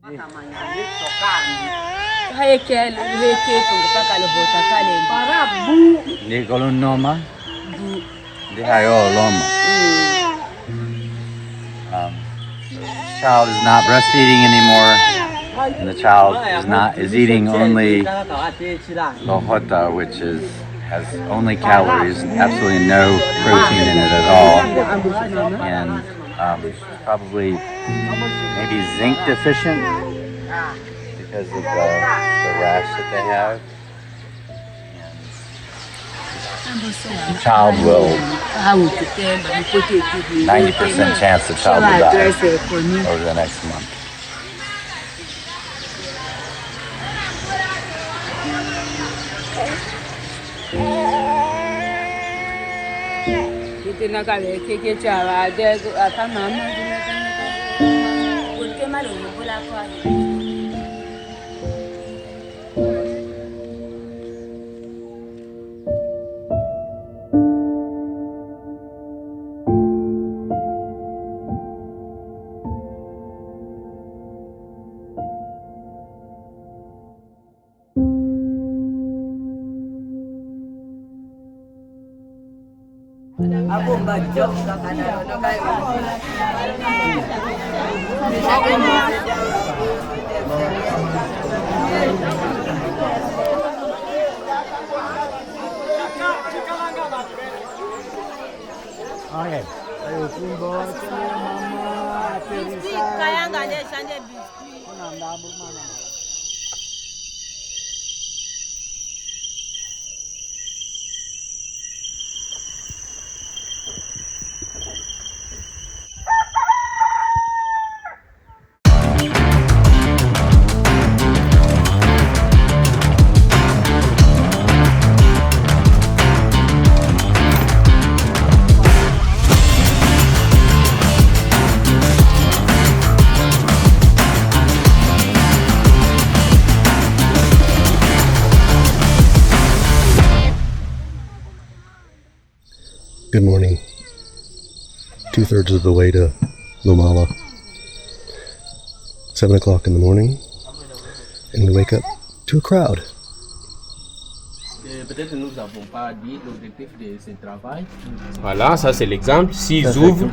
Noma. Loma. The child is not breastfeeding anymore, and the child is eating only lohota, which has only calories, absolutely no protein in it at all, and probably maybe zinc deficient because of the rash that they have. The child will 90% chance the child will die over the next month. Good morning. 2/3 of the way to Lomala. 7 o'clock in the morning, and we wake up to a crowd. Voilà, ça c'est l'exemple. S'ils ouvrent.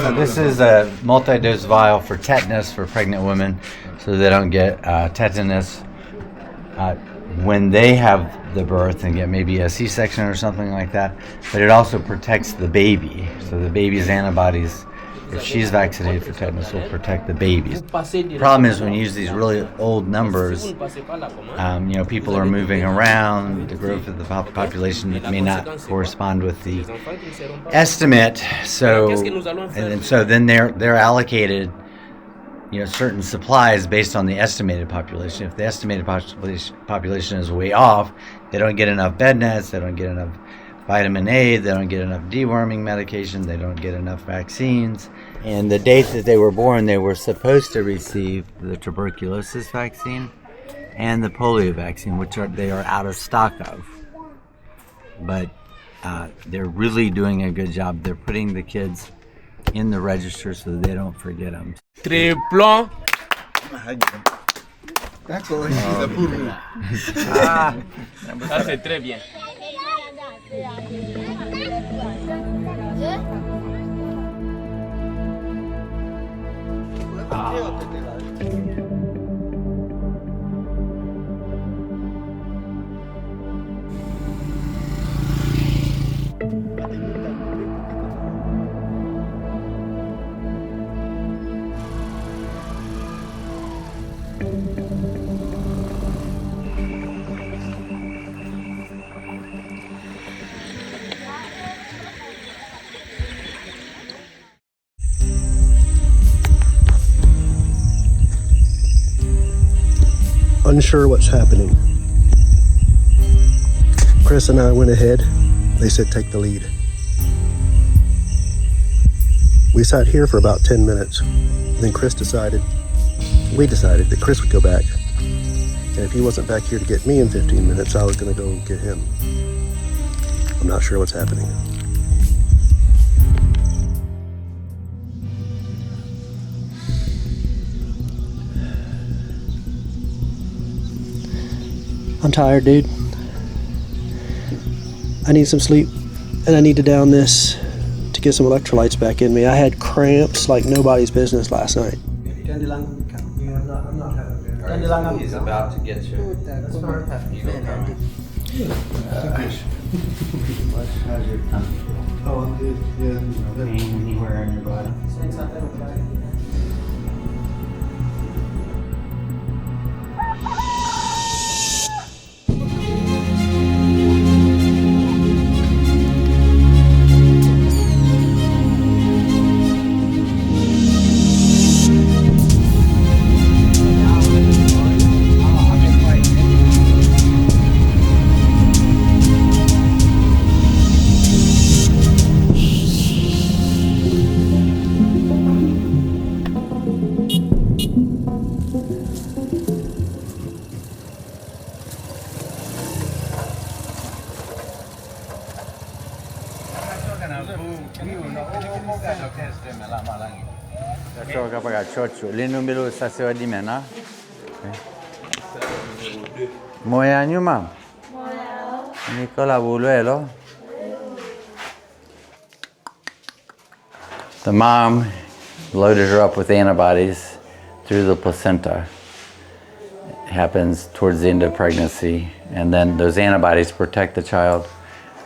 So this is a multi-dose vial for tetanus for pregnant women, so they don't get tetanus when they have the birth and get maybe a C-section or something like that. But it also protects the baby, so the baby's antibodies, if she's vaccinated for tetanus, will protect the babies. The problem is when you use these really old numbers, people are moving around, the growth of the population may not correspond with the estimate, so then they're allocated certain supplies based on the estimated population. If the estimated population is way off, they don't get enough bed nets, they don't get enough vitamin A, they don't get enough deworming medication, they don't get enough vaccines. And the date that they were born, they were supposed to receive the tuberculosis vaccine and the polio vaccine, which they are out of stock of. But they're really doing a good job. They're putting the kids in the register so that they don't forget them. Triplan. Ça c'est très bien. Unsure what's happening. Chris and I went ahead. They said take the lead. We sat here for about 10 minutes. Then we decided that Chris would go back. And if he wasn't back here to get me in 15 minutes, I was going to go get him. I'm not sure what's happening. I'm tired, dude. I need some sleep, and I need to down this to get some electrolytes back in me. I had cramps like nobody's business last night. He's about to get you. That's fine. You go coming. How's your tongue? Oh, I'm good. Yeah. Pain anywhere in your body? The mom loaded her up with antibodies through the placenta. It happens towards the end of pregnancy, and then those antibodies protect the child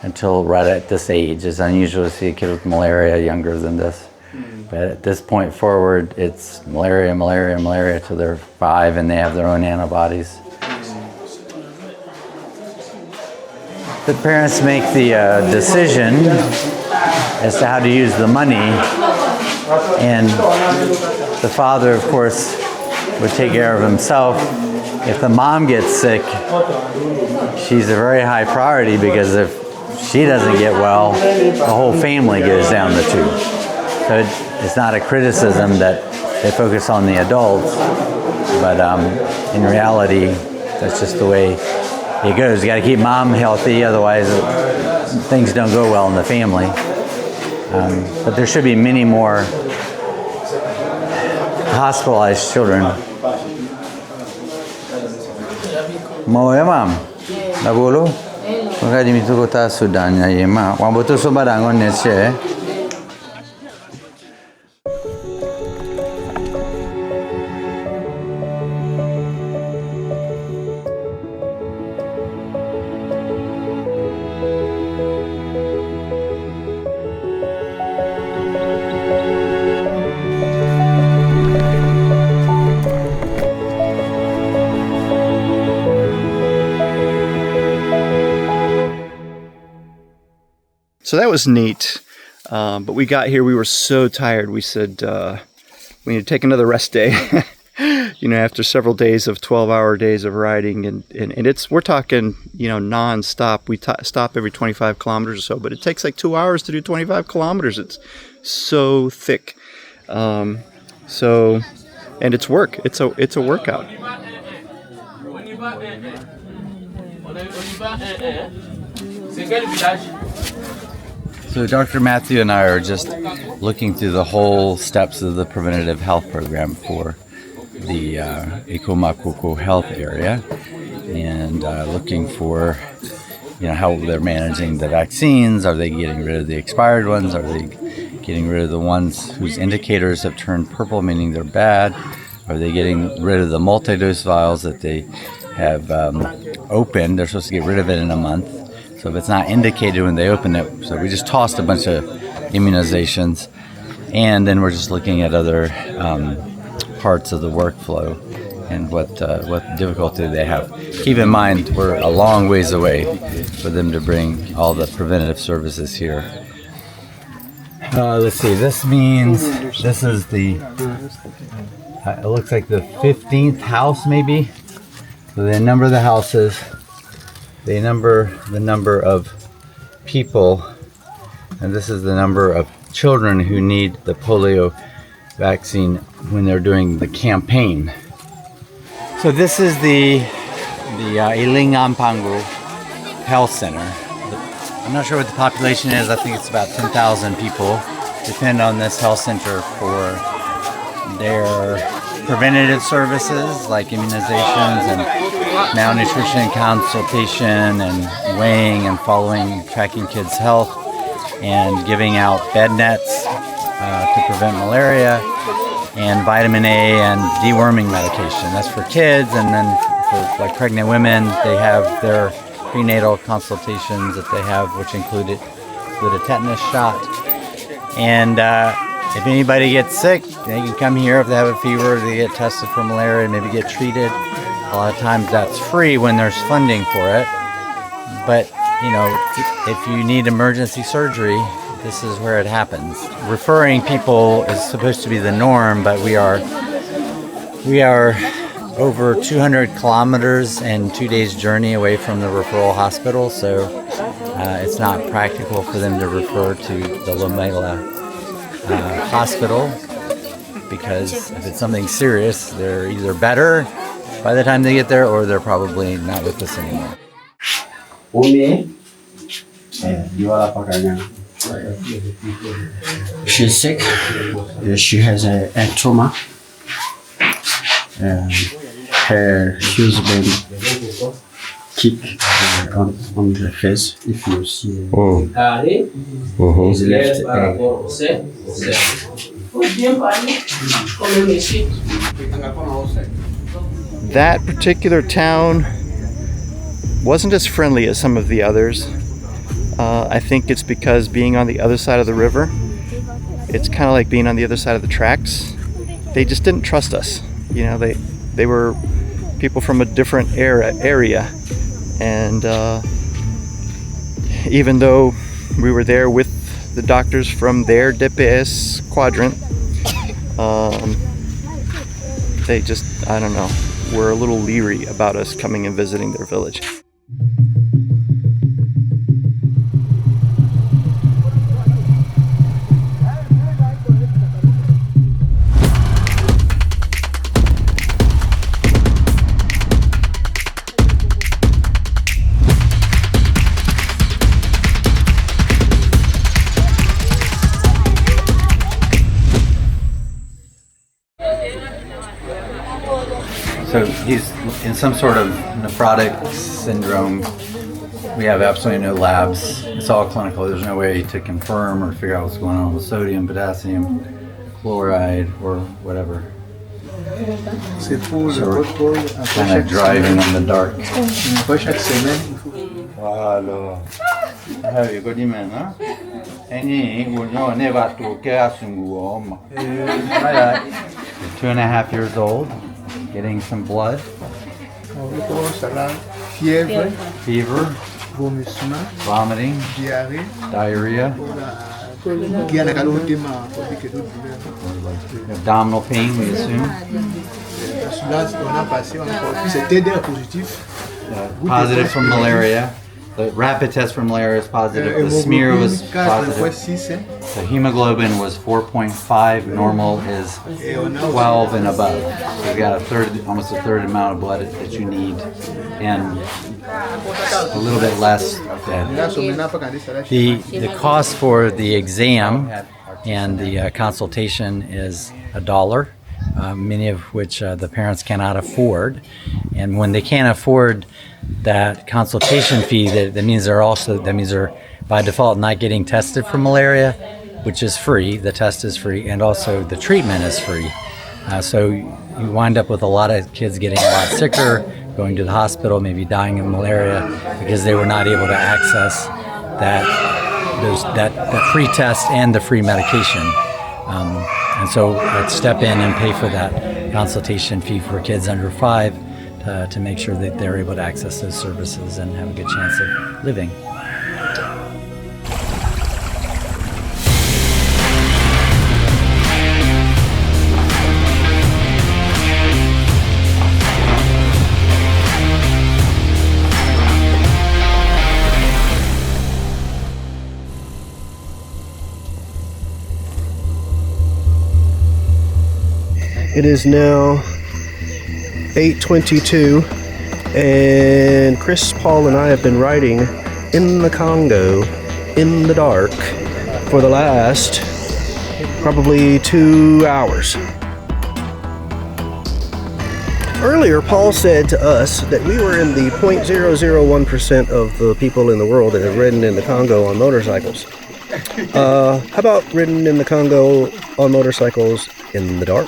until right at this age. It's unusual to see a kid with malaria younger than this. But at this point forward, it's malaria, malaria, malaria till they're 5 and they have their own antibodies. The parents make the decision as to how to use the money, and the father, of course, would take care of himself. If the mom gets sick, she's a very high priority, because if she doesn't get well, the whole family goes down the tube. So it's not a criticism that they focus on the adults, but in reality, that's just the way it goes. You got to keep mom healthy, otherwise things don't go well in the family. But there should be many more hospitalized children. Mau ya mam? Dah bolu? Maka di mitu kota Sudan ya ye ma. Wan betul sobarangon ne che. So that was neat, but we got here, we were so tired, we said we need to take another rest day, after several days of 12-hour days of riding, and we're talking, non-stop. We stop every 25 kilometers or so, but it takes like 2 hours to do 25 kilometers. It's so thick. And it's work. It's a workout. So Dr. Matthew and I are just looking through the whole steps of the preventative health program for the Ikomakoko health area, and looking for, how they're managing the vaccines. Are they getting rid of the expired ones? Are they getting rid of the ones whose indicators have turned purple, meaning they're bad? Are they getting rid of the multi-dose vials that they have opened? They're supposed to get rid of it in a month. So if it's not indicated when they open it, so we just tossed a bunch of immunizations, and then we're just looking at other parts of the workflow and what difficulty they have. Keep in mind, we're a long ways away for them to bring all the preventative services here. Let's see, this means this is the, it looks like the 15th house maybe. So they number the houses. They number the number of people, and this is the number of children who need the polio vaccine when they're doing the campaign. So this is the Ilingampangu Health Center. I'm not sure what the population is. I think it's about 10,000 people depend on this health center for their preventative services like immunizations and malnutrition consultation and weighing and following, tracking kids' health, and giving out bed nets to prevent malaria, and vitamin A and deworming medication. That's for kids, and then for like pregnant women, they have their prenatal consultations that they have, which include a tetanus shot. And if anybody gets sick, they can come here if they have a fever, they get tested for malaria, maybe get treated. A lot of times that's free when there's funding for it. But, you know, if you need emergency surgery, this is where it happens. Referring people is supposed to be the norm, but we are over 200 kilometers and 2 days journey away from the referral hospital, so it's not practical for them to refer to the Lomela hospital, because if it's something serious, they're either better by the time they get there, or they're probably not with us anymore. She's sick. She has a trauma. Her husband kick her on the face. If you see, his left That particular town wasn't as friendly as some of the others. I think it's because being on the other side of the river, it's kind of like being on the other side of the tracks. They just didn't trust us. You know, they were people from a different area, and even though we were there with the doctors from their DPS quadrant, they just, I don't know, were a little leery about us coming and visiting their village. So he's in some sort of nephrotic syndrome. We have absolutely no labs. It's all clinical. There's no way to confirm or figure out what's going on with sodium, potassium, chloride, or whatever. So we're kind of driving in the dark. You're 2.5 years old, getting some blood, fever, vomiting, diarrhea, abdominal pain, we assume. Positive for malaria. The rapid test for malaria is positive. The smear was positive. The hemoglobin was 4.5. Normal is 12 and above. So you got almost a third amount of blood that you need, and a little bit less dead. The cost for the exam and the consultation is $1. Many of which the parents cannot afford, and when they can't afford that consultation fee, that means they're by default not getting tested for malaria, which is free. The test is free, and also the treatment is free. So you wind up with a lot of kids getting a lot sicker, going to the hospital, maybe dying of malaria because they were not able to access that free test and the free medication. And so I'd step in and pay for that consultation fee for kids under 5 to make sure that they're able to access those services and have a good chance of living. It is now 8:22, and Chris, Paul, and I have been riding in the Congo in the dark for the last probably 2 hours. Earlier, Paul said to us that we were in the 0.001% of the people in the world that have ridden in the Congo on motorcycles. How about ridden in the Congo on motorcycles in the dark?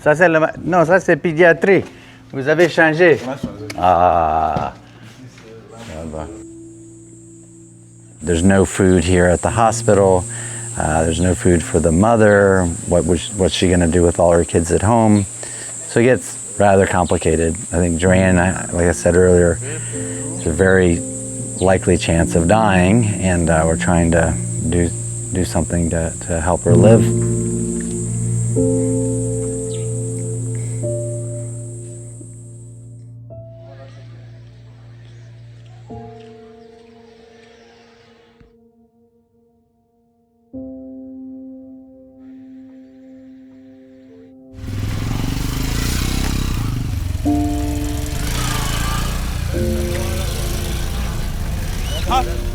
Ça c'est non, ça c'est pédiatrie. Vous avez changé. Ah. There's no food here at the hospital. There's no food for the mother. What's she going to do with all her kids at home? So it gets rather complicated. I think Joanne, like I said earlier, there's a very likely chance of dying, and we're trying to do something to help her live. Huh?